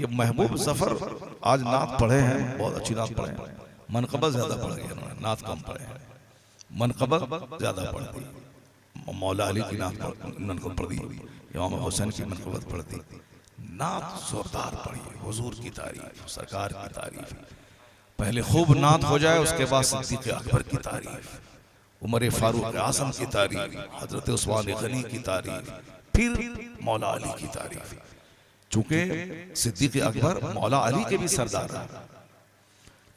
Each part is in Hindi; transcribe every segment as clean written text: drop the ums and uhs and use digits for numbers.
ये महबूब जफर आज नात पढ़े हैं, बहुत अच्छी नात पढ़े हैं, मनकबत ज्यादा पढ़ गए उन्होंने, नात कम पढ़े हैं, मनकबत ज्यादा पढ़ दी। मौला अली की नात मनकबत पढ़ दी, इमाम हुसैन की मनकबत पढ़ दी, नात जोरदार पढ़ी, हुजूर की तारीफ, सरकार की तारीफ। पहले खूब नात हो जाए, उसके बाद सिद्दीक़ अकबर की तारीफ, उमर फारूक आज़म की तारीफ, हजरत उस्मान गनी की तारीफ, फिर मौला अली की तारीफ। चूंकि सिद्दीक़ अकबर मौला अली के भी सरदार हैं,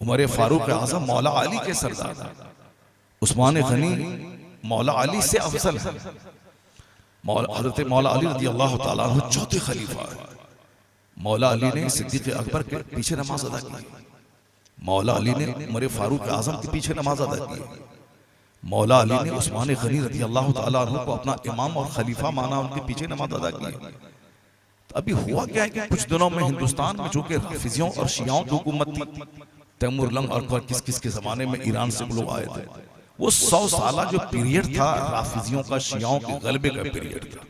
उमर फारूक आज़म मौला अली के सरदार हैं, उस्मान गनी मौला अली से अफजल है, हजरत मौला अली रज़ी अल्लाह ताला अन्हु चौथे खलीफा है। मौला अली ने सिद्दीक़ अकबर के पीछे नमाज अदा की, मौला अली ने उमर फारूक आज़म के पीछे नमाज अदा की, मौला अली ने उस्मान गनी रज़ी अल्लाह ताला अन्हु को अपना इमाम और खलीफा माना, उनके पीछे नमाज अदा की। अभी हुआ क्या है कि कुछ दिनों में हिंदुस्तान में चूंकि हाफिजियों और शियाओं की हुकूमत थी, तैमूर लंग और किस किस के जमाने में ईरान से लोग आए थे, वो 100 साल जो पीरियड था हाफिजियों का, शियाओं के गलबे का पीरियड था।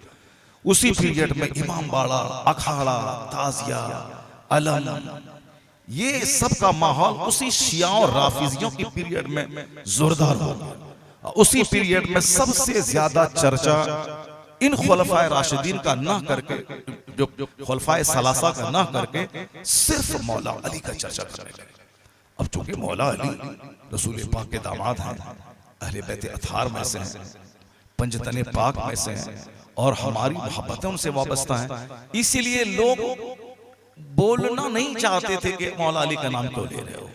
उसी पीरियड में इमाम बाड़ा, अखाड़ा, ताजिया, अलम, ये सब का माहौल उसी शियाओं और राफिजियों की पीरियड में जोरदार हो गया। उसी पीरियड में सबसे ज्यादा चर्चा इन खुलफाए राशिदीन का ना करके, जो खुलफाए सलासा का ना करके, सिर्फ मौला अली का चर्चा करने लगे। अब चूंकि मौला अली रसूल पाक के दामाद हैं, अहले बैत अथार में से हैं, पंजतने पाक में से हैं, और हमारी मोहब्बतें उनसे वाबस्ता हैं, इसीलिए लोग बोलना नहीं चाहते थे कि मौला अली का नाम क्यों ले रहे हो,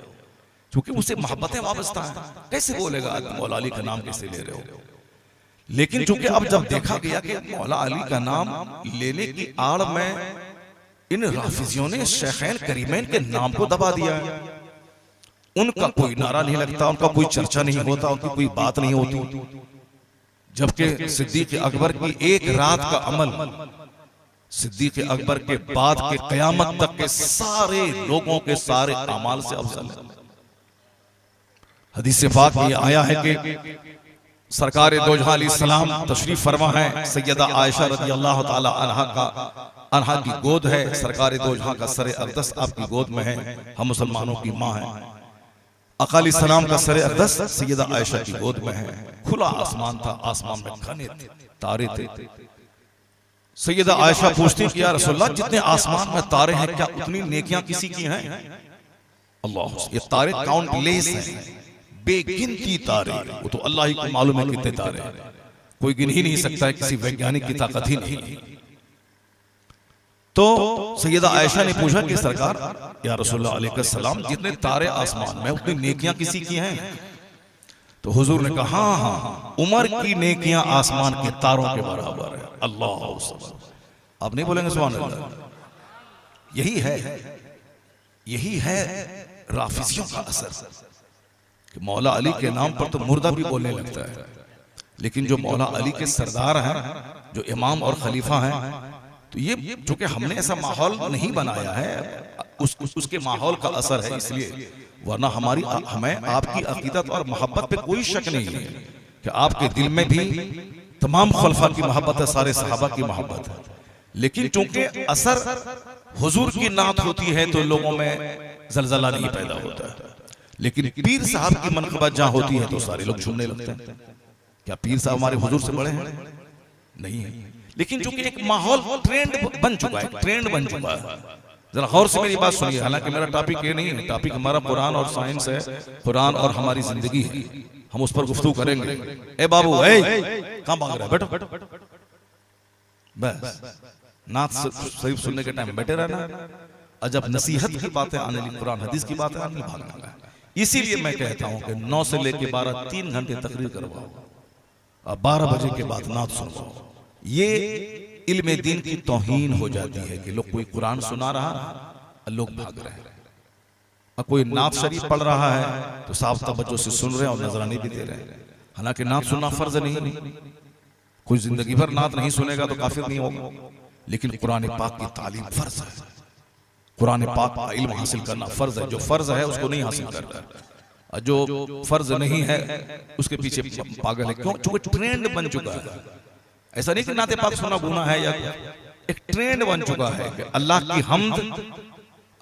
क्योंकि उनसे मोहब्बतें वाबस्ता हैं। कैसे बोलेगा मौला अली का नाम कैसे ले रहे हो? लेकिन चूंकि अब जब देखा गया कि मौला अली का नाम लेने की आड़ में इन राफिजियों ने शेखैन करीमैन के नाम को दबा दिया है, उनका कोई नारा नहीं लगता, उनका कोई चर्चा नहीं होता, उनकी कोई बात नहीं होती, जबकि सिद्दीक़ अकबर की एक रात का अमल सिद्दीक़ अकबर के बाद के क़यामत तक के सारे लोगों के सारे अमाल से अफजल है। हदीस पाक में आया है कि सरकार दो जहां अलैहिस्सलाम तशरीफ फरमा है, सैयदा आयशा रज़ी अल्लाह ताला अन्हा की गोद है, सरकार दो जहां का सरे अक़दस आपकी गोद में है, हम मुसलमानों की माँ है। आका अलैहिस्सलाम का सरे अक़दस सैयदा आयशा की गोद में है। खुला आसमान था, आसमान में घने तारे थे। सैयदा आयशा पूछती कि या रसूलल्लाह, जितने आसमान में तारे हैं क्या उतनी नेकियां किसी की हैं? अल्लाह, ये तारे काउंटलेस हैं, बेगिनती तारे, वो तो अल्लाह ही को मालूम है कितने तारे हैं, कोई गिन ही नहीं सकता है, किसी वैज्ञानिक की ताकत ही नहीं। तो सैयदा आयशा ने पूछा कि सरकार या रसूलुल्लाह अलैहिस्सलाम, जितने तारे आसमान में उतनी नेकियां किसी की हैं? तो हुजूर ने कहा हाँ हाँ, उमर की नेकियां आसमान के तारों के बराबर है। अल्लाह, आप नहीं बोलेंगे सुभान अल्लाह? यही है राफिजियों का असर कि मौला अली के नाम पर तो मुर्दा भी बोलने लगता है, लेकिन जो मौला अली के सरदार हैं, जो इमाम और खलीफा हैं, तो ये चूंकि हमने ऐसा माहौल नहीं बनाया है, उसके माहौल का असर है इसलिए, वरना हमें आपकी अकीदत और मोहब्बत पे कोई शक नहीं है कि आपके दिल में भी तमाम खुलफा की मोहब्बत है, सारे सहाबा की मोहब्बत है, लेकिन चूंकि असर हुजूर की नात होती है तो लोगों में जलजला नहीं पैदा होता है। लेकिन पीर साहब की मनक़बत जहां होती है तो सारे लोग झूमने लगते हैं। क्या पीर साहब हमारे हुजूर से बड़े हैं? नहीं है। लेकिन चूंकि एक माहौल ट्रेंड बन चुका है, जरा गौर से मेरी बात सुनिए। हालांकि मेरा टॉपिक ये नहीं है, टॉपिक हमारा कुरान और साइंस है, कुरान और हमारी जिंदगी है, हम उस पर गुफ्तगू करेंगे। ए बाबू, कहां भाग रहा है? बैठो बस, नात शरीफ सुनने के टाइम बैठे रहना, और जब नसीहत की बातें आने लगी, कुरान हदीस की बातें आने लगी, भागना है। इसीलिए मैं कहता हूं कि 9 से लेके 12 3 घंटे तकरीर करवाओ, और 12 बजे के बाद नात सुनवाओ। ये इल्मे दीन की तौहीन हो जाती है कि लोग कोई कुरान सुना रहा है, लोग भाग रहे हैं, और कोई नात शरीफ पढ़ रहा है तो साफ तवज्जो से सुन रहे हैं और नजराने भी दे रहे हैं। हालांकि नात सुनना फर्ज नहीं, कोई जिंदगी भर नात नहीं सुनेगा तो काफिर नहीं होगा, लेकिन कुरान पाक की तालीम फर्ज है, कुरान पाक का इल्म हासिल करना फर्ज है। जो फर्ज है उसको नहीं हासिल करता है, और जो फर्ज नहीं है उसके पीछे पागल है। क्यों? चूंकि ट्रेंड बन चुका है। ऐसा नहीं कि नाते पाक सुनना गुनाह है, या एक ट्रेंड बन चुका है कि अल्लाह की हम्द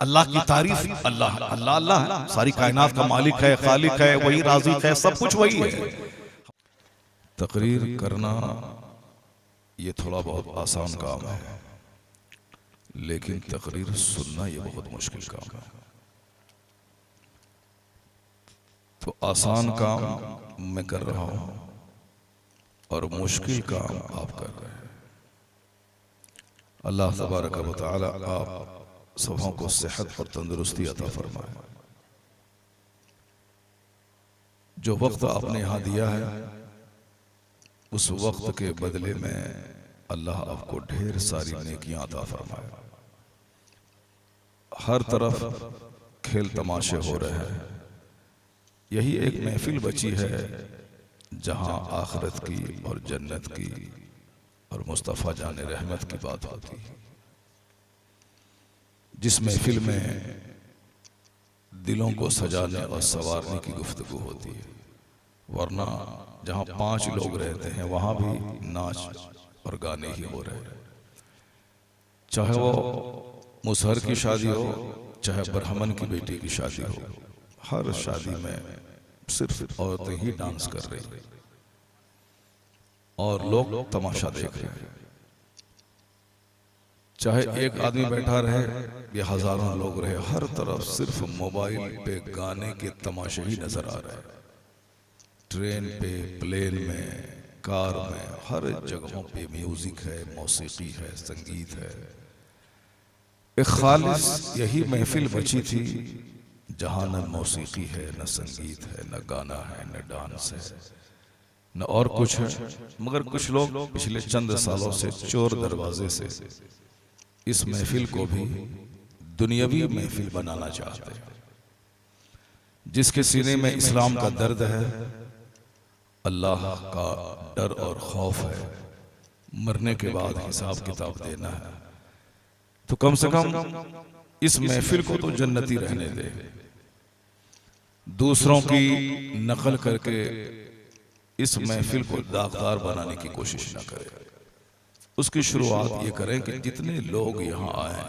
अल्लाह की तारीफ, अल्लाह अल्लाह अल्लाह है, सारी कायनात का मालिक है, खालिक है, वही राज़िक है, सब कुछ वही है। तकरीर करना ये थोड़ा बहुत आसान काम है, लेकिन तकरीर सुनना ये बहुत मुश्किल काम है। तो आसान काम मैं कर रहा हूं और मुश्किल काम आप कर रहे हैं। अल्लाह तबारक व तआला आप सबों को सेहत और तंदुरुस्ती अता फरमाए। जो वक्त आपने यहाँ दिया है उस वक्त के बदले में अल्लाह आपको ढेर सारी नेकियां अता फरमाए। हर तरफ खेल तमाशे हो रहे हैं, यही एक महफिल बची है जहां आखिरत की और जन्नत की और मुस्तफ़ा जाने रहमत की बात होती है। जिस महफिल में दिलों को सजाने और संवारने की गुफ्तगू होती है, वरना जहां 5 लोग रहते हैं वहां भी नाच और गाने ही हो रहे हैं। चाहे वो मुसहर की शादी हो, चाहे ब्राह्मण की बेटी की शादी हो, हर शादी में सिर्फ औरतें ही डांस कर रही हैं और लोग तमाशा देख रहे हैं। चाहे एक आदमी बैठा रहे या हजारों लोग रहे, हर तरफ सिर्फ मोबाइल पे गाने के तमाशे ही नजर आ रहे हैं। ट्रेन पे, प्लेन में, कार में, हर जगहों पे म्यूजिक है, मौसीकी है, संगीत है। एक खालिस यही महफिल बची थी जहां न मौसीकी है, न संगीत है, न गाना है, न डांस है, न और कुछ है। मगर कुछ लोग पिछले चंद सालों से चोर दरवाजे से इस महफिल को भी दुनियावी महफिल बनाना चाहते हैं। जिसके सीने में इस्लाम का दर्द है, अल्लाह का डर और खौफ है, मरने के बाद हिसाब किताब देना है, तो कम से कम इस महफिल को तो जन्नती रहने दे। दूसरों की नकल करके इस महफिल को दागदार बनाने की कोशिश न करें। उसकी शुरुआत ये करें कि जितने लोग यहाँ आए,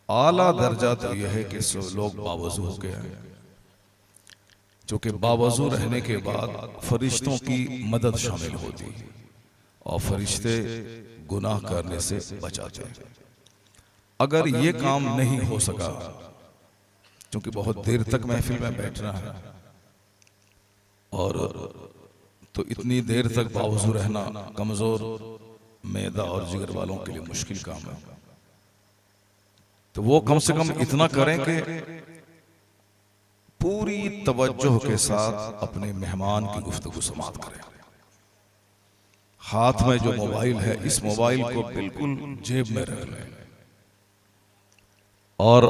आला दर्जा तो यह है कि सब लोग बावजू हो गए हैं, क्योंकि बावजू रहने के बाद फरिश्तों की मदद शामिल होती है और फरिश्ते गुनाह करने से बचाते हैं। अगर ये काम नहीं हो सका, क्योंकि बहुत देर तक महफिल में बैठना है और तो इतनी देर तक बावजू रहना कमजोर मैदा और जिगर वालों के लिए मुश्किल काम है। तो वो कम से कम इतना करें कि पूरी तवज्जो के साथ अपने मेहमान की गुफ्तगू समाअत करें। हाथ में जो मोबाइल है, इस मोबाइल को बिल्कुल जेब में रख लें और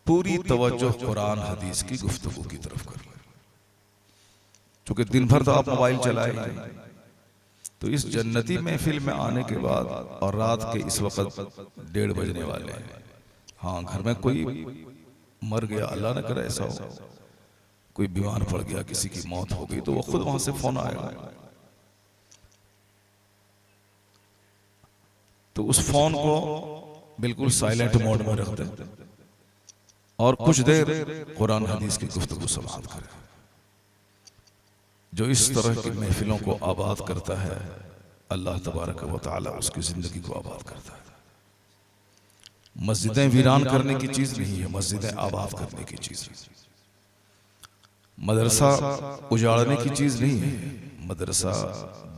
पूरी तवज्जो कुरान हदीस की गुफ्तगू की तरफ कर लें। क्योंकि दिन भर तो आप मोबाइल चलाए, तो इस जन्नती महफिल में आने के बाद और रात के इस वक्त 1:30 बजने वाले हैं। हाँ, घर में कोई मर गया, अल्लाह न करे ऐसा हो, कोई बीमार पड़ गया, किसी की मौत हो गई, तो वो खुद वहां से फोन आएगा, तो उस फोन को बिल्कुल साइलेंट मोड में रख दें और कुछ देर कुरान हदीस की गुफ्तगू समाअत करें। जो इस तरह की महफिलों को आबाद करता है, अल्लाह तबारक व तआला उसकी जिंदगी को आबाद करता है। मस्जिदें वीरान करने की चीज नहीं है, मस्जिदें आबाद करने की चीज है। मदरसा उजाड़ने की चीज नहीं है, मदरसा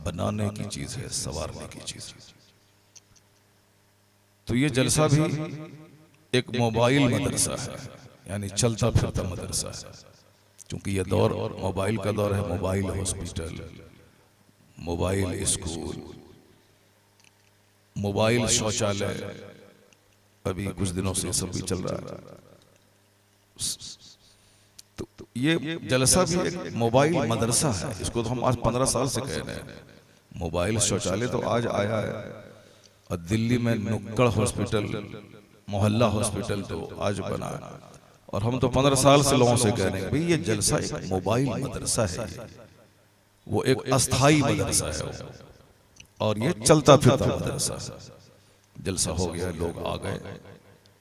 बनाने की चीज है, संवारने की चीज है। तो ये जलसा भी एक मोबाइल मदरसा है, यानी चलता फिरता मदरसा है। क्योंकि ये दौर मोबाइल का दौर है। Mobile hospital, mobile school, mobile शौचालय, अभी कुछ दिनों से सब भी चल रहा है। तो ये जलसा भी एक मोबाइल मदरसा है। इसको तो हम आज 15 साल से कह रहे हैं। मोबाइल शौचालय तो आज आया है, और दिल्ली में नुक्कड़ हॉस्पिटल, मोहल्ला हॉस्पिटल तो आज बना है, और हम तो 15 साल से लोगों से कह रहे हैं भाई ये जलसा एक मोबाइल मदरसा है, वो एक अस्थाई मदरसा है और ये चलता फिरता मदरसा है। जलसा हो गया, लोग आ गए,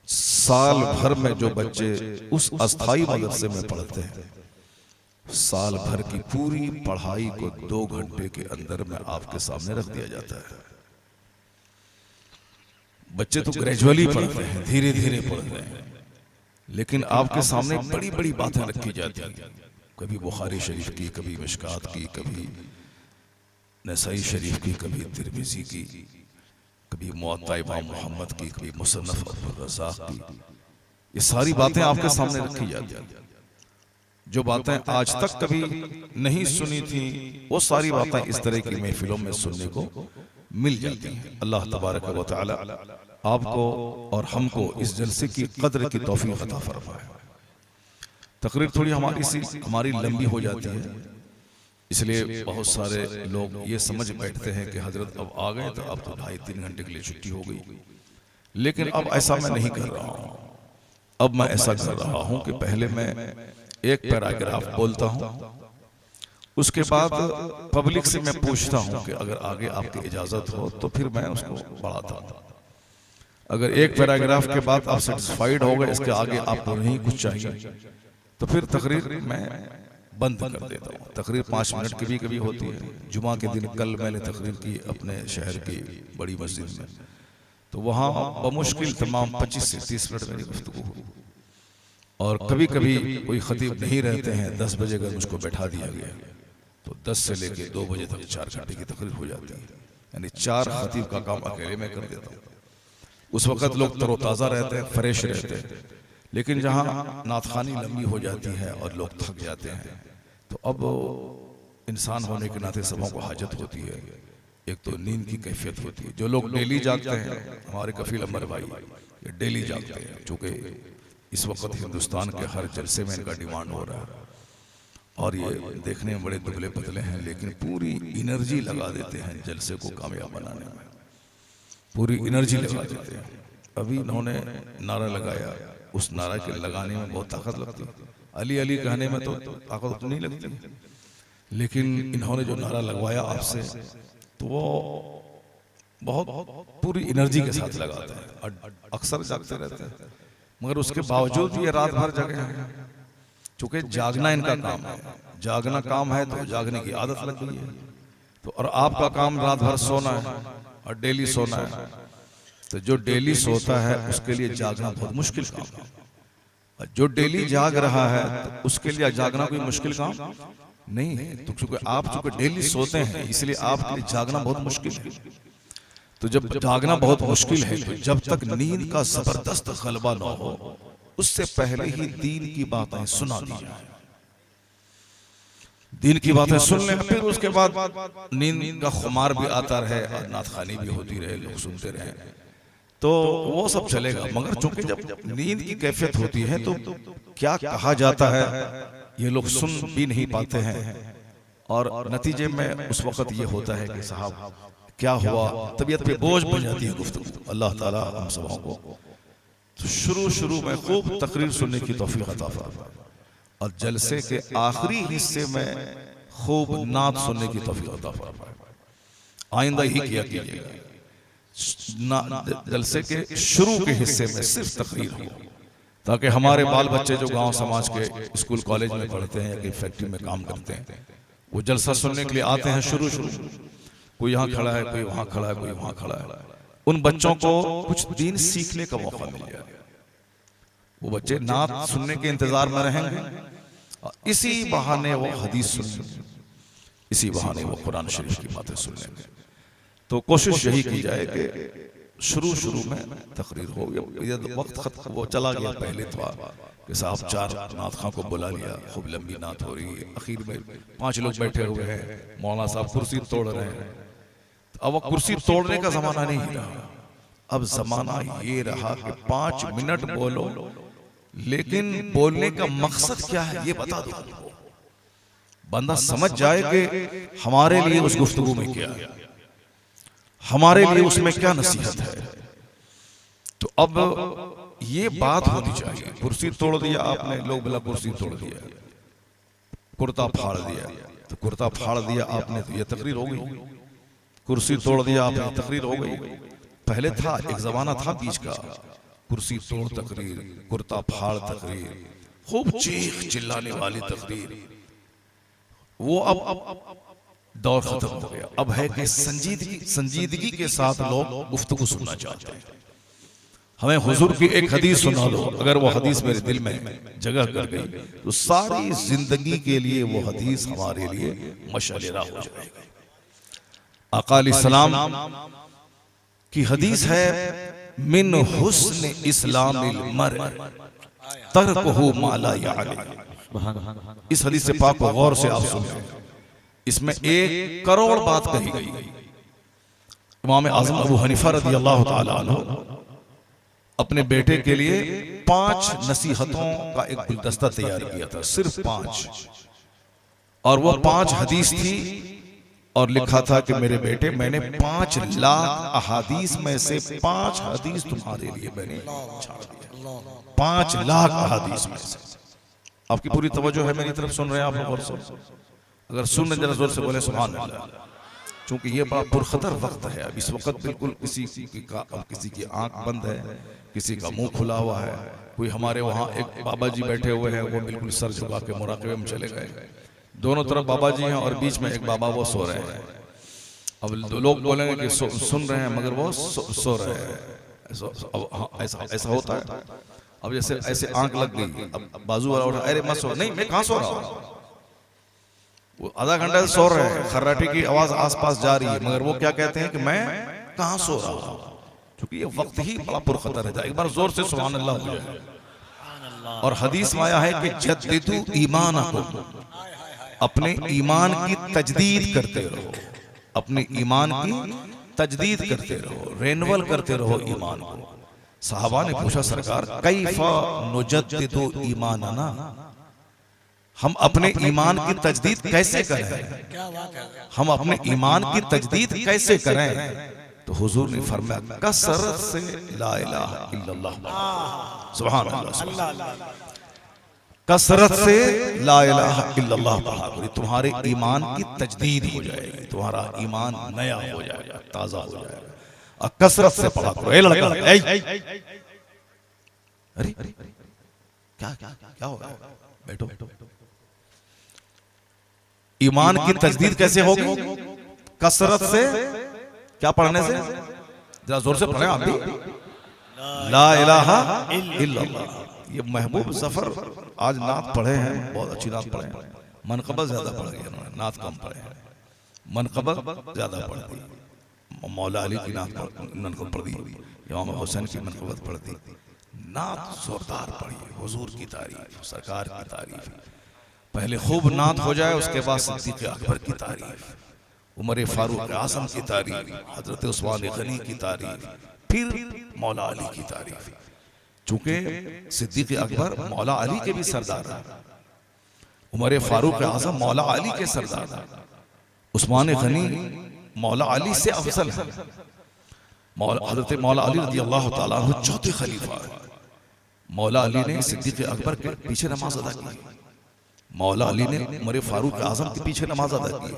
साल भर में जो बच्चे उस अस्थाई मदरसे में पढ़ते हैं, साल भर की पूरी पढ़ाई को 2 घंटे के अंदर में आपके सामने रख दिया जाता है। बच्चे तो ग्रेजुअली पढ़ते हैं, धीरे धीरे पढ़ रहे हैं, लेकिन आपके सामने बड़ी बड़ी बातें रखी जाती हैं। कभी बुखारी शरीफ की, कभी मिशकात की, कभी नसाई शरीफ की, कभी तिरमिज़ी की, कभी मुअत्ता इमाम मोहम्मद की, कभी मुसन्नफ अब्दुल रज़्ज़ाक़ की। ये सारी बातें आपके सामने रखी जाती हैं। जो बातें आज तक कभी नहीं सुनी थी, वो सारी बातें इस तरह की महफिलों में सुनने को मिल जाती हैं। अल्लाह तबारक व तआला आपको और हमको इस जलसे की कद्र की तौफीक अता फरमाए। तकरीर थोड़ी हमारी लंबी हो जाती है, इसलिए बहुत सारे लोग ये समझ बैठते हैं कि हजरत अब आ गए तो अब तो 2.5-3 घंटे के लिए छुट्टी हो गई। लेकिन अब ऐसा मैं नहीं कर रहा हूँ। अब मैं ऐसा कर रहा हूँ कि पहले मैं एक पैराग्राफ बोलता हूँ, उसके बाद पब्लिक से मैं पूछता हूँ कि अगर आगे आपकी इजाजत हो तो फिर मैं उसको बढ़ाता हूँ। अगर एक पैराग्राफ के बाद आप सेटिस्फाइड हो गए, इसके आगे आपको नहीं कुछ चाहिए, तो फिर तकरीर मैं बंद कर देता हूँ। तकरीर 5 मिनट की भी कभी होती है। जुमा के दिन कल मैंने तकरीर की अपने शहर की बड़ी मस्जिद में, तो वहाँ बमुश्किल तमाम 25 से 30 मिनट मेरी गुफ्तगू हुई। और कभी कभी कोई खतीब नहीं रहते हैं, 10 बजे अगर मुझको बैठा दिया गया तो 10 से लेके 2 बजे तक 4 घंटे की तकरीर हो जाती है। यानी 4 खतीब का काम अकेले में कर देता हूँ। उस वक्त लोग तरोताज़ा रहते हैं, फ्रेश रहते हैं। लेकिन जहाँ नातखानी लंबी हो जाती है और लोग थक जाते हैं, तो अब इंसान होने के नाते सबों को हाजत होती है। एक तो नींद की कैफियत होती है। जो लोग डेली जागते हैं, हमारे कफील अमर भाई ये डेली जागते हैं, चूँकि इस वक्त हिंदुस्तान के हर जलसे में इनका डिमांड हो रहा है। और ये देखने में बड़े दुबले पतले हैं, लेकिन पूरी एनर्जी लगा देते हैं जलसे को कामयाब बनाने में, पूरी एनर्जी लगा देते हैं। अभी इन्होंने नारा लगाया, उस नारा के लगाने में बहुत ताकत लगती है। अली अली कहने में तो ताकत तो नहीं लगती, लेकिन इन्होंने जो नारा लगवाया आपसे, तो वो बहुत पूरी एनर्जी के साथ लगाते हैं। अक्सर जागते रहते हैं, मगर उसके बावजूद भी ये रात भर जगे हैं। चूंकि जागना इनका काम है, जागना काम है तो जागने की आदत लग गई है। तो और आपका काम रात भर सोना है और डेली सोना है, तो जो डेली सोता है उसके लिए जागना बहुत मुश्किल काम है। और जो डेली जाग रहा है तो उसके लिए जागना कोई मुश्किल काम नहीं है। तो क्योंकि आप चूंकि डेली सोते हैं, इसलिए आपके लिए जागना बहुत मुश्किल है। तो जब जागना बहुत मुश्किल है, तो जब तक नींद का जबरदस्त गलबा न हो, उससे पहले ही दीन की बातें सुना दी जाए। दीन की बातें सुन लें, फिर उसके बाद नींद का खुमार भी आता रहे और नातखानी भी होती रहे, लोग सुनते रहे, तो वो सब चलेगा। मगर चूंकि जब नींद की कैफियत होती है, तो क्या कहा जाता है ये लोग सुन भी नहीं पाते हैं। और नतीजे में उस वक्त ये होता है कि साहब क्या हुआ, तबीयत पे बोझ बन जाती है गुफ्तगू। अल्लाह ताला हम सबों को तो शुरू में खूब तकरीर सुनने की तौफीक अता फरमाए, और जलसे के आखिरी हिस्से में खूब नात सुनने की तौफीक अता फरमाए। आइंदा ही किया कीजिएगा, जलसे के शुरू के हिस्से में सिर्फ तकरीर हो, ताकि हमारे बाल बच्चे जो गांव समाज के स्कूल कॉलेज में पढ़ते हैं या फैक्ट्री में काम करते हैं, वो जलसा सुनने के लिए आते हैं। शुरू कोई यहाँ खड़ा है, कोई वहां खड़ा है, कोई वहां खड़ा है। उन बच्चों को कुछ दीन सीखने का मौका मिल जाए। वो बच्चे नात सुनने के इंतजार में रहेंगे, इसी बहाने वो हदीस सुनेंगे, इसी बहाने वो कुरान शरीफ की बातें सुनेंगे। तो कोशिश यही की जाए कि शुरू में तकरीर हो। वक्त वो चला गया, पहले था कि साहब 4 नातखां को बुला लिया, खूब लंबी नात हो रही है, आखिर में 5 लोग बैठे हुए हैं, मौलाना साहब कुर्सी तोड़ रहे हैं। अब वो कुर्सी तोड़ने का जमाना नहीं रहा, अब जमाना ये रहा कि 5 मिनट बोलो, लेकिन बोलने का मकसद क्या है ये बता दो। बंदा समझ जाए कि हमारे लिए उस गुफ्तगू में क्या है, हमारे लिए उसमें क्या नसीहत है। तो अब ये बात होनी चाहिए। कुर्सी तोड़ दिया आपने, लोग बोला कुर्सी तोड़ दिया, कुर्ता फाड़ दिया, तो कुर्ता फाड़ दिया आपने, तो ये तकरीर हो गई। कुर्सी तोड़ दिया आपने, तकरीर हो गई। पहले था, एक जमाना था बीच का, कुर्सी तोड़ तकरीर, कुर्ता फाड़ तकरीर, खूब चीख चिल्लाने वाली तकरीर। वो अब दौर खत्म हो गया। अब है कि संजीदगी के साथ लोग गुफ्तगू सुनना चाहते हैं। हमें हुजूर की एक हदीस सुना दो, अगर वो हदीस मेरे दिल में जगह कर गई तो सारी जिंदगी के लिए वो हदीस हमारे लिए मशअला हो जाएगी। आका अलैहिस्सलाम की हदीस है, मिन हुस्न इस्लामिल मर्इ तर्कुहु मा ला यानी। इस हदीस से पाक को गौर से आप सुनें, इसमें 1 करोड़ बात कही गई। इमाम आज़म अबू हनीफा रज़ी अल्लाह तआला अन्हु अपने बेटे के लिए 5 नसीहतों का एक गुलदस्ता तैयार किया था, सिर्फ 5, और वो 5 हदीस थी। और लिखा था कि मेरे बेटे, मैंने 5 लाख अहादीस में से 5 हदीस तुम्हारे लिए मैंने छाड़ दिया। 5 लाख अहादीस में से। आपकी पूरी तवज्जो है मेरी तरफ, सुन रहे हैं आप लोग? और अगर सुन रहे जरा जोर से बोले सुभान अल्लाह। क्योंकि ये बड़ा पुरखतर वक्त है। अब इस वक्त बिल्कुल किसी की आंख बंद है, किसी का मुंह खुला हुआ है। कोई हमारे वहाँ एक बाबा जी बैठे हुए हैं, वो बिल्कुल सर झुका के मुराक़बे में चले गए। दोनों तरफ बाबा जी हैं और बीच में एक बाबा वो सो रहे हैं। अब लोग बोलेंगे कि सुन रहे हैं मगर वो सो रहे हैं। ऐसा होता है। अब जैसे ऐसे आंख लग गई, अब बाजू वाला उठा, अरे मत सो। नहीं, मैं कहाँ सो रहा हूँ? वो आधा घंटा से सो रहे हैं, खर्राटे की आवाज आसपास जा रही है, मगर वो क्या कहते हैं कि मैं कहाँ सो रहा हूँ? क्योंकि ये वक्त ही बड़ा पुरखतर है। एक बार जोर से सुभान अल्लाह हो जाए। और हदीस में आया है कि जद्दिदू ईमानकुम, अपने ईमान की तजदीद करते रहो, अपने ईमान की तजदीद करते रहो, रेनवल करते रहो ईमान को। साहबा ने पूछा, सरकार कैफा नुजद्दिदु ईमानना, हम अपने ईमान की तजदीद कैसे करें? हम अपने ईमान की तजदीद कैसे करें? तो हुजूर ने फरमाया, कसरत से ला इलाहा इल्लल्लाह, सुभान अल्लाह, कसरत से ला इलाहा इल्लल्लाह पढ़ा करो, तुम्हारे ईमान की तजदीद हो जाएगी, तुम्हारा ईमान नया हो जाएगा, ताजा हो जाएगा। और कसरत से पढ़ा करो। ए लड़का, अरे क्या हो गया? बैठो। ईमान की तजदीद कैसे होगी? कसरत से। क्या पढ़ने से? जरा जोर से पढ़े आप भी। ला इलाहा इल्लल्लाह। ये महबूब जफर आज नात पढ़े हैं, बहुत अच्छी नात पढ़े हैं। मनकबत ज्यादा पढ़ गए उन्होंने, नात कम पढ़े हैं। मनकबत ज्यादा पढ़ दी। मौला अली की नात पढ़ दी, इमाम हुसैन की मनकबत पढ़ दी। नात जोरदार पढ़ी, हुजूर की तारीफ, सरकार की तारीफ। पहले खूब नात हो जाए, उसके बाद सिद्दीक़ अकबर की तारीफ, उमर फारूक आज़म की तारीफ, हजरत उस्मान गनी की तारीफ, फिर मौला अली की तारीफ। चूंकि सिद्दीक़ अकबर मौला अली के भी सरदार हैं, उमर फारूक आज़म मौला अली के सरदार हैं, उस्मान गनी मौला अली से अफजल है। हजरत मौला अली रज़ी अल्लाह तआला अन्हु चौथे खलीफा है। मौला अली ने सिद्दीक़ अकबर के पीछे नमाज अदा की, मौला अली ने उमर फारूक आज़म के पीछे नमाज अदा की,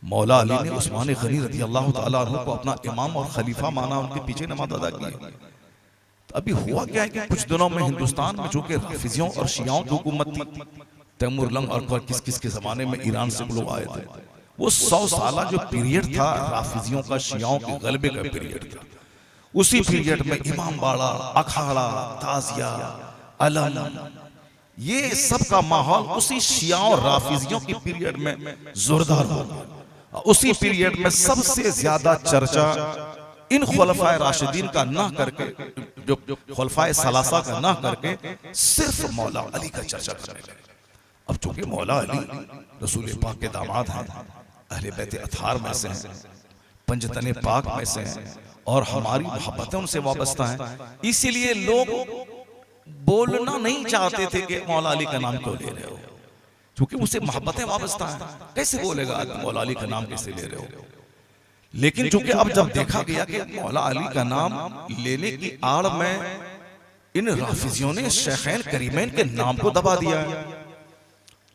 मौला अली ने उस्मान गनी रज़ी अल्लाह तआला अन्हु को अपना इमाम और खलीफा माना, उनके पीछे नमाज अदा की। तो अभी हुआ क्या है कि कुछ दिनों में हिंदुस्तान में चूंकि राफिजियों और शियाओं की हुकूमत थी, तैमूर लंग और किस के जमाने में ईरान से लोग आए थे, वो 100 साल जो पीरियड था राफिजियों का, शियाओं के गलबे का पीरियड था। उसी पीरियड में इमाम बाड़ा, अखाड़ा, ताजिया, अलम, ये सब का माहौल उसी शियाओं और राफिजियों की पीरियड में जोरदार हो गया। उसी पीरियड में सबसे ज्यादा चर्चा इन खुलफाए राशिदीन का ना करके, जो खुलफाए सलासा का ना करके, सिर्फ मौला अली का चर्चा करने लगे। अब चूंकि मौला अली रसूल पाक के दामाद हैं, अहले बैत अथार में से हैं, पंजतने पाक में से हैं, और हमारी मोहब्बतें उनसे वाबस्ता हैं, इसीलिए लोग बोलना नहीं चाहते थे कि मौला अली का नाम क्यों ले रहे हो, क्योंकि उसे मोहब्बतें वाबस्ता हैं। कैसे बोलेगा आदमी मौला अली का नाम कैसे ले रहे हो? लेकिन चूंकि अब जब देखा गया कि मौला अली का नाम लेने की आड़ में इन राफिजियों ने शेखैन करीमैन के नाम को दबा दिया है,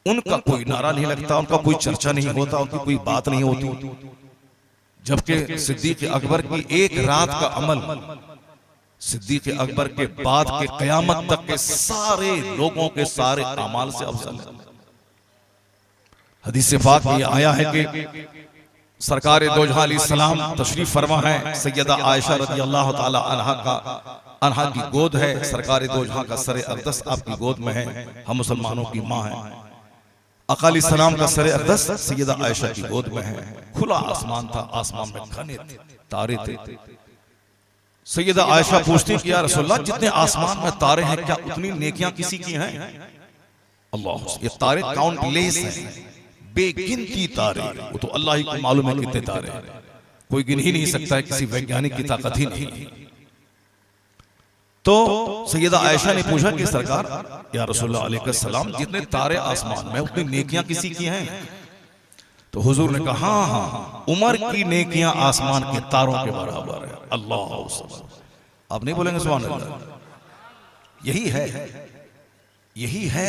उनका कोई नारा नहीं लगता, उनका कोई चर्चा नहीं होता, उनकी कोई बात नहीं होती, जबकि सिद्दीक़ अकबर की एक रात का अमल सिद्दीक अकबर के बाद के कयामत तक के सारे लोगों के सारे अमाल से अफजल है। हदीस पाक में आया है कि सरकार दो जहां अलैहिस्सलाम तशरीफ फरमा है, सैयदा आयशा रज़ी अल्लाह ताला अन्हा की गोद है, सरकार दो जहां का सर अक़दस आपकी गोद में है, हम मुसलमानों की माँ है। आका अलैहिस्सलाम का सर अक़दस सैयदा आयशा की गोद में है। खुला आसमान था, आसमान में घने तारे थे। सैयदा आयशा पूछती कि या रसूलल्लाह, जितने आसमान में तारे हैं क्या उतनी नेकियां किसी की हैं? अल्लाह, ये तारे काउंटलेस हैं, बेगिनती तारे, वो तो अल्लाह ही को मालूम है कितने तारे हैं, कोई गिन ही नहीं सकता है, किसी वैज्ञानिक की ताकत ही नहीं। तो सैयदा आयशा ने पूछा कि सरकार या रसूलुल्लाह अलैहि सलाम, जितने तारे आसमान में उतनी नेकियां किसी की हैं? तो हुजूर ने कहा हाँ हाँ, उमर की नेकियां आसमान के तारों के बराबर है। अल्लाह, आप नहीं बोलेंगे सुभान अल्लाह? यही है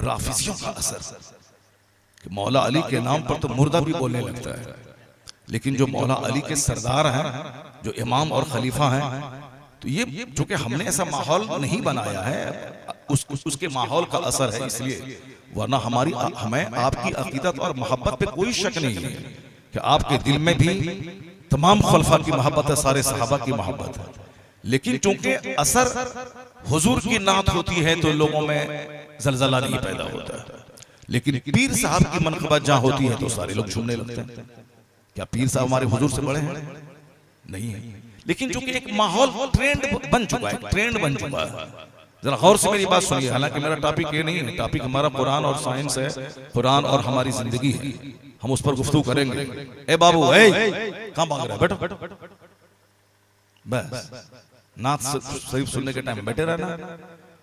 राफिजियों का असर कि मौला अली के नाम पर तो मुर्दा भी बोलने लगता है, लेकिन जो मौला अली के सरदार हैं, जो इमाम और खलीफा हैं, तो ये चूंकि हमने ऐसा माहौल नहीं बनाया है, उसके माहौल का असर है इसलिए, वरना हमें आपकी अकीदत और मोहब्बत पे कोई शक नहीं है कि आपके दिल में भी तमाम खुलफा की मोहब्बत है, सारे सहाबा की मोहब्बत है, लेकिन चूंकि असर हुजूर की नात होती है तो लोगों में जलजला नहीं पैदा होता है। लेकिन पीर साहब की मनक़बत जहां होती है तो सारे लोग झूमने लगते हैं। क्या पीर साहब हमारे हुजूर से बड़े हैं? नहीं है, लेकिन चूंकि एक माहौल ट्रेंड बन चुका है, जरा गौर से मेरी बात सुनिए। हालांकि मेरा टॉपिक ये नहीं है, टॉपिक हमारा कुरान और साइंस है, कुरान और हमारी जिंदगी है, हम उस पर गुफ्तगू करेंगे। ए बाबू, कहां भाग रहा है? बैठो, बस नात शरीफ सुनने के टाइम बैठे रहना,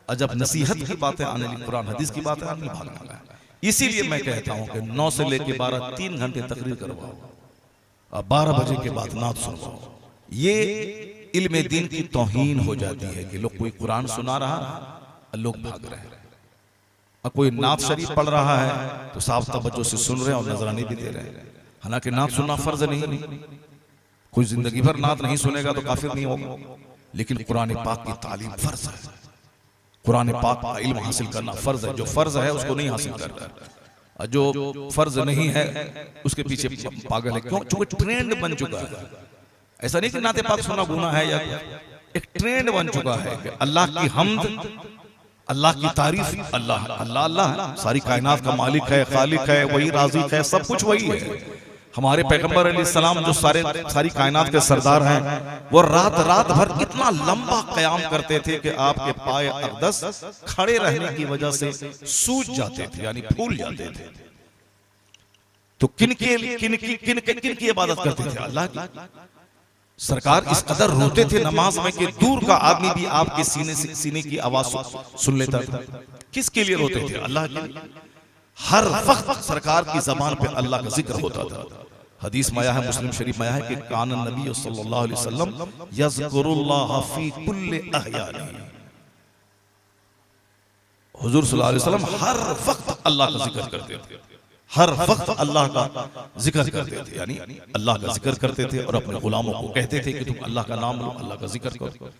और जब नसीहत की बातें आने लगी, कुरान हदीस की बातें आने, भागना है। इसीलिए मैं कहता हूं कि 9 से लेके 12 3 घंटे तकरीर करवाओ, और 12 बजे के बाद नात सुनवाओ। ये इल्म दीन की तौहीन हो जाती है कि लोग कोई कुरान सुना रहा है, लोग भाग रहे हैं, और कोई नात शरीफ पढ़ रहा है तो साफ तवज्जो से सुन रहे हैं और नजराने भी दे रहे हैं। हालांकि नात सुनना फर्ज नहीं, कोई जिंदगी भर नात नहीं सुनेगा तो काफिर नहीं होगा, लेकिन कुरान पाक की तालीम फर्ज है, कुरान पाक का इल्म हासिल करना फर्ज है। जो फर्ज है उसको नहीं हासिल करता, और जो फर्ज नहीं है उसके पीछे पागल है। क्यों? चूंकि ट्रेंड बन चुका है। ऐसा नहीं कि नाते पाक सुनना गुनाह है, या एक ट्रेंड बन चुका है कि अल्लाह की हम्द, अल्लाह की तारीफ, अल्लाह अल्लाह अल्लाह सारी कायनात का मालिक है, खालिक है, वही राज़िक है, सब कुछ वही है। हमारे पैगंबर अलैहिस्सलाम जो सारी कायनात के सरदार हैं, वो रात भर इतना लंबा क़याम करते थे कि आपके पाए अक़दस खड़े रहने की वजह से सूज जाते थे, यानी फूल जाते थे। तो किन की इबादत करते थे? अल्लाह की। सरकार इस कदर रोते थे नमाज में कि दूर का आदमी भी आपके सीने की आवाज सुन लेता था। किसके लिए रोते थे? अल्लाह के लिए। हर वक्त सरकार की जबान पे अल्लाह का जिक्र होता था। हदीस में आया है, मुस्लिम शरीफ में आया है कि कान नबी सल्लल्लाहु अलैहि वसल्लम यज़कुरुल्लाह फी कुल्लि अहयानिही, हुजूर सल्लल्लाहु अलैहि वसल्लम हर वक्त अल्लाह का जिक्र करते थे, हर वक्त अल्लाह का जिक्र करते थे, यानी अल्लाह का जिक्र करते थे और अपने गुलामों को कहते थे कि तुम अल्लाह का नाम लो, अल्लाह का जिक्र करो।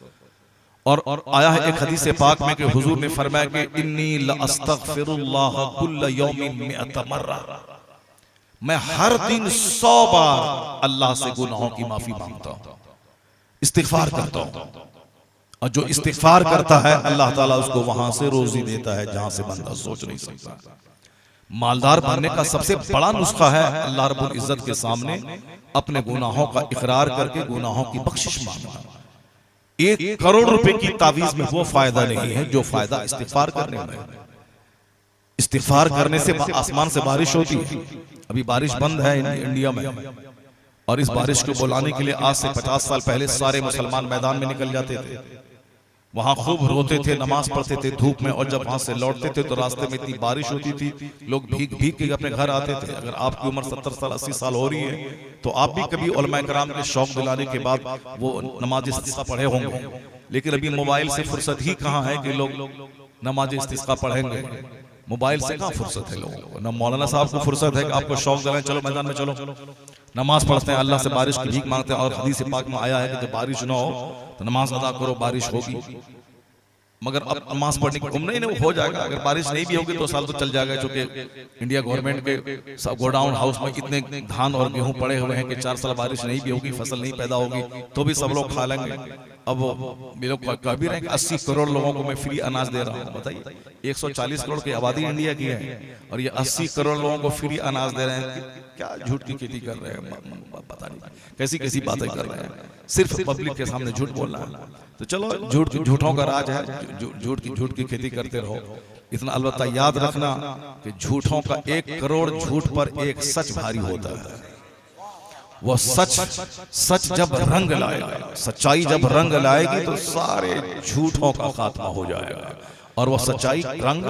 और आया है एक हदीस पाक में कि हुजूर ने फरमाया कि इन्नी लअस्तगफिरुल्लाह कुल्ल यौमिन मिअत मर्रा, मैं हर दिन 100 बार अल्लाह से गुनाहों की माफी मांगता हूं, इस्तिगफार करता हूं। और जो इस्तिगफार करता है अल्लाह ताला उसको वहां से रोजी देता है जहां से बंदा सोच नहीं सकता। मालदार बनने का सबसे बड़ा नुस्खा है अल्लाह रब्बुल इज्जत के सामने अपने गुनाहों का इकरार करके गुनाहों की बख्शिश मांगना। 1 करोड़ रुपए की तावीज में वो फायदा नहीं है जो फायदा इस्तिगफार करने में है। इस्तिगफार करने से आसमान से बारिश होती है। अभी बारिश बंद है इंडिया में, और इस बारिश को बुलाने के लिए आज से 50 साल पहले सारे मुसलमान मैदान में निकल जाते थे, वहां खूब रोते थे, नमाज पढ़ते थे धूप में, और जब वहां से लौटते थे तो रास्ते में इतनी बारिश होती थी, लोग भीग भीग के अपने घर आते थे। अगर आपकी उम्र 70 साल 80 साल हो रही है तो आप भी कभी उलमा कराम के शौक दिलाने के बाद वो नमाज इस्तिस्का पढ़े होंगे, लेकिन अभी मोबाइल से फुर्सत ही कहाँ है कि लोग नमाज इस्तिस्का पढ़ेंगे। मोबाइल से कहाँ फुर्सत है लोगों को? ना मौलाना साहब को फुर्सत है कि आपको शौक दिलाएं, चलो मैदान में चलो, नमाज पढ़ते हैं, अल्लाह से बारिश की भीख मांगते हैं, और हदीस पाक में आया है कि जब बारिश ना हो तो नमाज अदा करो, बारिश होगी। मगर अब नमाज पढ़ने की नहीं नहीं हो जाएगा, अगर बारिश नहीं भी होगी तो साल तो चल जाएगा, क्योंकि इंडिया गवर्नमेंट के सब गोडाउन हाउस में इतने धान और गेहूं पड़े हुए हैं कि 4 साल बारिश नहीं भी होगी, फसल नहीं पैदा होगी तो भी सब लोग खा लेंगे। अब लोग कह भी रहे हैं कि 80 करोड़ लोगों को मैं फ्री अनाज दे रहा हूँ। बताइए, 140 करोड़ की आबादी इंडिया की है और ये 80 करोड़ लोगों को फ्री अनाज दे रहे हैं। क्या झूठ की खेती कर रहे हैं, पता नहीं कैसी कैसी बातें कर रहे हैं, सिर्फ पब्लिक के सामने झूठ बोलना है। तो चलो, झूठों का राज है, झूठ की खेती करते रहो। इतना अलबत्ता याद रखना कि झूठों का 1 करोड़ झूठ पर एक सच भारी होता है। वो सच जब रंग लाएगा, सच्चाई जब रंग लाएगी तो सारे झूठों का खात्मा हो जाएगा, और वो सच्चाई रंग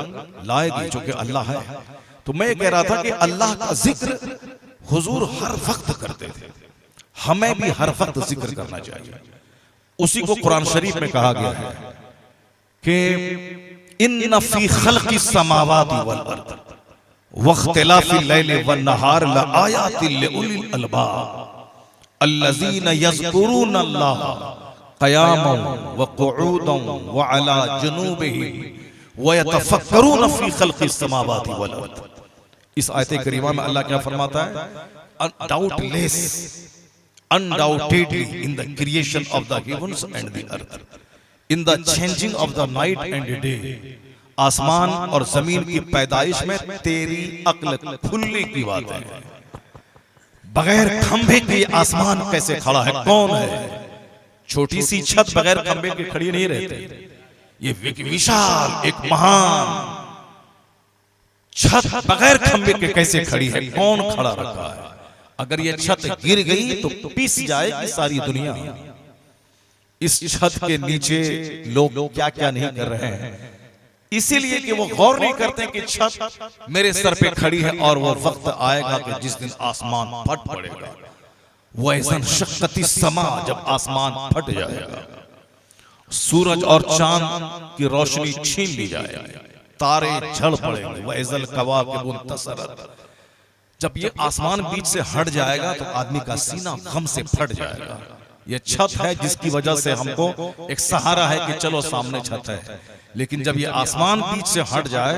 लाएगी जो कि अल्लाह है। तो मैं कह रहा था कि अल्लाह का जिक्र हुजूर हर वक्त करते थे, हमें भी हर वक्त जिक्र करना चाहिए। उसी को कुरान शरीफ में कहा गया है कि इन्न फी खल्क़िस समावाति वल अर्द वख्तिलाफिल लैलि वन नहार लआयातिल लिउलिल अलबाब अल्लज़ीना यज़कुरूनल्लाह क़यामन व क़ुऊदन व अला जुनूबिहिम व यतफ़क्करून फी खल्क़िस समावाति वल अर्द। इस आयत करीमा में अल्लाह क्या फरमाता है? Undoubtedly in the creation of the heavens and the earth, in the changing of the night and the day, आसमान और जमीन की पैदाइश में तेरी अक्ल खुलने की बात है। बगैर खंभे के आसमान कैसे खड़ा है? कौन है? छोटी सी छत बगैर खंभे के खड़ी नहीं रहती। ये विशाल एक महान छत बगैर खंभे के कैसे खड़ी है? कौन खड़ा रखा है? अगर ये छत गिर गई तो पिस जाएगी सारी दुनिया। इस छत के नीचे लोग क्या क्या नहीं कर रहे हैं, इसीलिए कि वो गौर नहीं करते कि छत मेरे सर पे खड़ी है और वो वक्त आएगा कि जिस दिन आसमान फट पड़ेगा। वैसन शक्कती समा, जब आसमान फट जाएगा, सूरज और चांद की रोशनी छीन ली जाएगी, तारे झड़ पड़ेंगे। वैसल कवाकिब तसरत, जब ये आसमान बीच से हट जाएगा तो आदमी का सीना गम से फट जाएगा। ये छत है जिसकी वजह से हमको एक सहारा है कि चलो सामने छत है, लेकिन जब ये आसमान बीच से हट जाए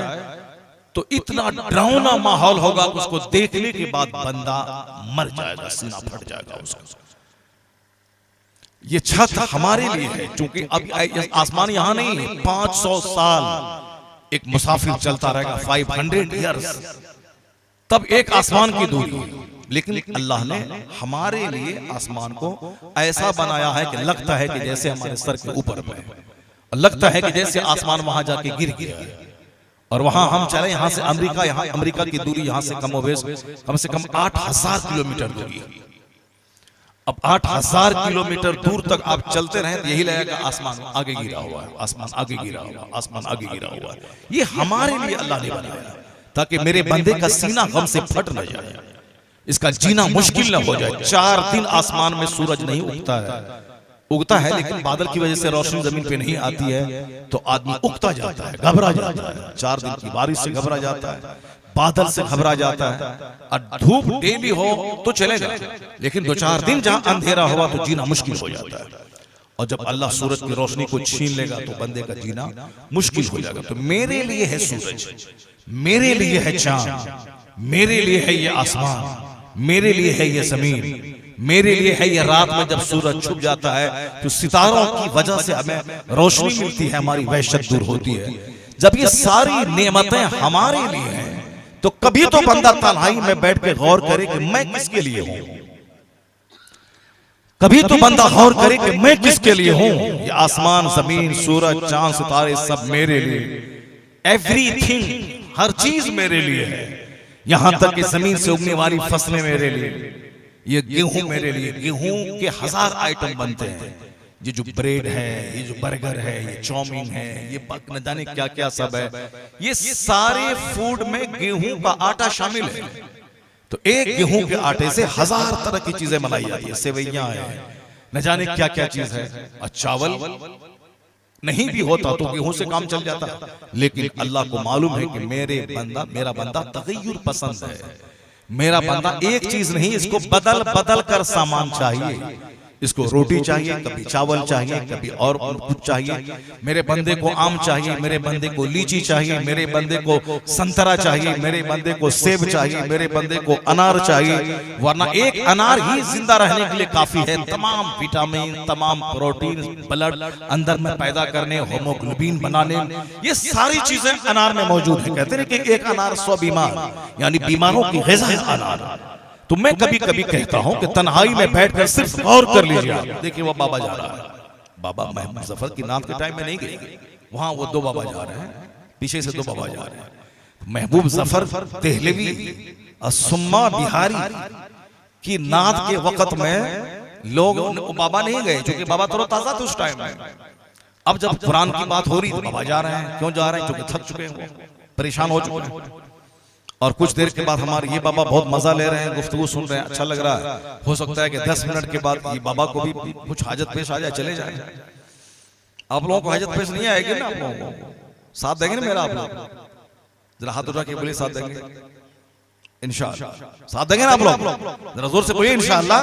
तो इतना डरावना माहौल होगा, उसको देखने के बाद बंदा मर जाएगा, सीना फट जाएगा उसका। ये छत हमारे लिए है, क्योंकि अब आसमान यहां नहीं है। 500 साल एक मुसाफिर चलता रहेगा, 500 ईयर्स, तब एक आसमान की दूरी। लेकिन अल्लाह ने हमारे लिए आसमान को ऐसा बनाया है कि लगता है कि जैसे हमारे सर के ऊपर है, और लगता है कि जैसे आसमान वहां जाके गिर गया है। और वहां हम चले, यहां से अमेरिका, यहां अमेरिका की दूरी यहां से कम से कम 8000 किलोमीटर दूरी है। अब 8000 किलोमीटर दूर तक आप चलते रहे तो यही लगेगा आसमान आगे गिरा हुआ है, आसमान आगे गिरा हुआ, आसमान आगे गिरा हुआ है। ये हमारे लिए अल्लाह ने बनाया ताकि मेरे बंदे का सीना गम से फट न जाए, इसका जीना मुश्किल न हो जाए। 4 दिन आसमान में सूरज नहीं उगता है, लेकिन बादल की वजह से रोशनी जमीन पे नहीं आती है तो आदमी उगता जाता है, घबरा जाता है। 4 दिन की बारिश से घबरा जाता है, बादल से घबरा जाता है। और धूप डेली हो तो चलेगा, लेकिन 2-4 दिन जहां अंधेरा हुआ तो जीना मुश्किल हो जाता है। और जब अल्लाह सूरज की रोशनी को छीन लेगा तो बंदे का जीना मुश्किल हो जाएगा। तो मेरे लिए है सूरज, मेरे लिए है चांद, मेरे लिए है ये आसमान, मेरे लिए है ये जमीन, मेरे लिए है ये रात में जब सूरज छुप जाता है तो सितारों की वजह से हमें रोशनी मिलती है, हमारी वहशत दूर होती है। जब ये सारी नेमतें हमारे लिए हैं तो कभी तो बंदा तन्हाई में बैठ के गौर करे कि मैं किसके लिए हूं। कभी तो बंदा गौर करे कि मैं किसके लिए हूं। ये आसमान, जमीन, सूरज, चांद, सितारे सब मेरे लिए, एवरीथिंग, हर चीज मेरे लिए है। यहां तक कि जमीन से उगने वाली फसलें मेरे लिए, ये गेहूं मेरे लिए। गेहूं के 1000 आइटम बनते हैं, ये जो ब्रेड है, ये जो बर्गर है, ये चाउमीन है, ये न जाने क्या क्या सब है। ये सारे फूड में गेहूं का आटा शामिल है। तो एक गेहूं के आटे से 1000 तरह की चीजें बनाई जाती है, सेवैयां है, न जाने क्या क्या चीज है। और चावल नहीं भी होता तो गेहूं से काम चल जाता, लेकिन अल्लाह को मालूम है कि मेरा बंदा तगय्युर पसंद है, मेरा बंदा एक चीज नहीं, इसको बदल बदल कर सामान चाहिए। इसको रोटी चाहिए, कभी चावल चाहिए, कभी और कुछ चाहिए। मेरे बंदे को आम चाहिए, मेरे बंदे को लीची चाहिए, मेरे बंदे को संतरा चाहिए, मेरे बंदे को सेब चाहिए, मेरे बंदे को अनार चाहिए। वरना एक अनार ही जिंदा रहने के लिए काफी है। तमाम विटामिन, तमाम प्रोटीन ब्लड अंदर में पैदा करने, होमोग्लोबिन बनाने, ये सारी चीजें अनार में मौजूद है। कहते हैं कि एक अनार 100 बीमार, यानी बीमारों की ग़िज़ा है अनार। तो मैं कभी कभी कहता हूं कि तन्हाई में बैठकर सिर्फ गौर कर लीजिए। देखिए वो बाबा जा रहा है, बाबा महबूब जफर की नात के टाइम में नहीं गए, वहां वो दो बाबा जा रहे हैं, पीछे से दो बाबा जा रहे हैं। महबूब जफर देहलवी सुम्मा बिहारी की नात के वक्त में लोग बाबा नहीं गए, क्योंकि बाबा तरोताजा थे उस टाइम में। अब जब कुरान की बात हो रही तो बाबा जा रहे हैं। क्यों जा रहे हैं? क्योंकि थक चुके हैं, परेशान हो चुके हैं। और कुछ देर के बाद हमारे ये बाबा बहुत मजा ले रहे हैं, गुफ्तगू सुन रहे हैं, अच्छा लग रहा है। हो सकता है कि 10 मिनट के बाद ये बाबा को भी कुछ हाजत पेश आ जाए, चले जाए। आप लोगों को हाजत पेश नहीं आएगी ना? आप लोगों को साथ देंगे ना मेरा? आप लोग जरा हाथ उठा के बोलिए, साथ देंगे इंशाअल्लाह। साथ देंगे ना आप लोग? जरा जोर से बोलिए इंशाअल्लाह।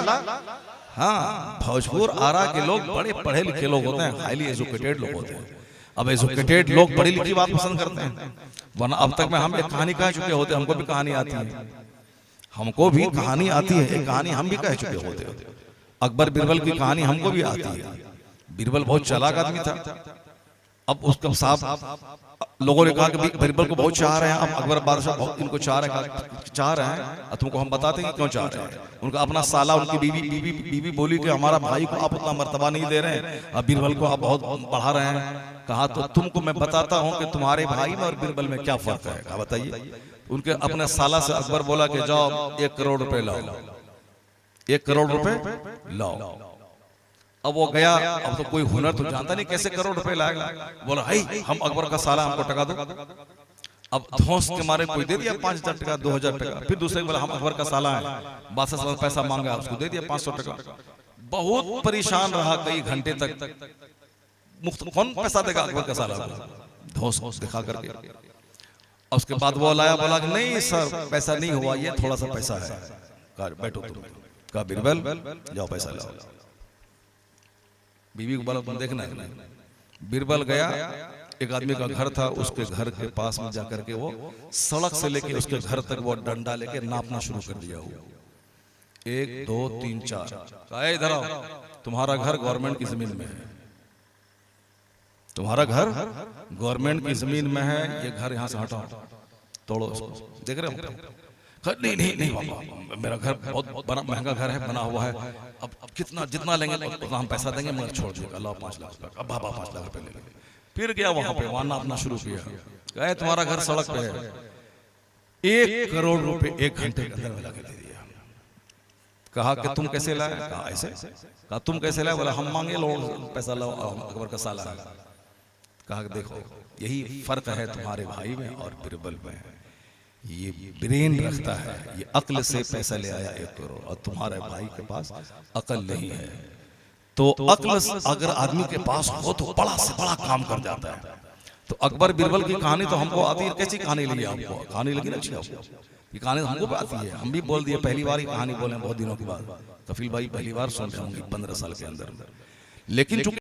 हाँ, भोजपुर आरा के लोग बड़े पढ़े लिखे लोग होते हैं, हाईली एजुकेटेड लोग होते हैं। अब एजुकेटेड लोग पढ़ी लिखी बात पसंद करते हैं, वरना अब तक में हम एक कहानी कह चुके होते, हमको भी कहानी आती है, हमको भी कहानी आती है, एक कहानी हम भी कह चुके होते। अकबर बीरबल की कहानी हमको भी आती है। बीरबल बहुत चालाक आदमी था। अब उसका साहब लोगों ने कहा कि बीरबल को बहुत चाह रहे हैं, अब अकबर बादशाह बहुत इनको चाह रहे हैं, तुमको हम बताते हैं क्यों चाह रहे हैं। उनका अपना साला, उनकी बीवी बोली कि हमारा भाई को आप उतना मर्तबा नहीं दे रहे हैं, अब बीरबल को आप बहुत बढ़ा रहे हैं। कहा तो तुमको मैं बताता हूं कि तुम्हारे भाई में और बीरबल में क्या फर्क है। कहा बताइए। उनके अपने साला से अकबर बोला कि जाओ 1 करोड़ रुपए लाओ, 1 करोड़ रुपए लाओ। अब वो गया, अब तो कोई हुनर तो जानता नहीं, कैसे करोड़ रुपए लाएगा। बोला हाई हम अकबर का साला, हमको टका दो। अब धौंस के मारे कोई दे दिया 5000 टका, 2000 टका। फिर दूसरे बोला हम अकबर का साला है, 62 पैसा मांगा, उसको दे दिया 500 टका। बहुत परेशान रहा कई घंटे तक। मुफ्त कौन पैसा देगा अकबर का साला? धौंस दिखा करके। उसके बाद वो लाया, बोला कि नहीं सर पैसा नहीं हुआ, ये थोड़ा सा पैसा है। कहा बैठो तुम। कहा बीरबल जाओ पैसा लाओ। बीवी को बोला तुम देखना है। बीरबल गया, एक आदमी का घर था, उसके घर के पास में जाकर के वो सड़क से लेके उसके घर तक वो डंडा लेके नापना शुरू कर दिया। 1 2 3 4। कहा इधर आओ, तुम्हारा घर गवर्नमेंट की जमीन में है, तुम्हारा घर गवर्नमेंट की जमीन में है, ये घर यहाँ से हटाओ, तोड़ो उसको। देख रहे हो? नहीं नहीं नहीं बाबा, मेरा घर बहुत बड़ा महंगा घर है, बना हुआ है, अब कितना जितना लेंगे उतना हम पैसा देंगे, मगर छोड़ दिएगा। अल्लाह 5 लाख रुपए। अब बाबा 5 लाख रुपए ले लेंगे। फिर गया वहां पे, वहां नापना शुरू किया। कहे तुम्हारा घर सड़क पे है, 1 करोड़ रुपए 1 घंटे के अंदर में लगा दे दिया। कहा कि तुम कैसे लाए? कहा ऐसे। कहा तुम कैसे लाए? बोला हम मांगे लो पैसा, लो अकबर का साला। कहा देखो यही फर्क है तुम्हारे भाई में और बीरबल में, ये ब्रेन रखता है, ये अक्ल से पैसा ले आया 1 करोड़, और तुम्हारे भाई के पास अक्ल नहीं है। तो अक्ल अगर आदमी के पास हो तो बड़ा से बड़ा काम कर जाता है। तो अकबर बीरबल की कहानी तो हमको आती है। कैसी कहानी लगी आपको? कहानी लगी ना अच्छी आपको? ये कहानी हमको भी आती है, हम भी बोल दिए, पहली बार ही कहानी बोले बहुत दिनों के बाद। कफील भाई पहली बार सुन रहे होंगे 15 साल के अंदर। लेकिन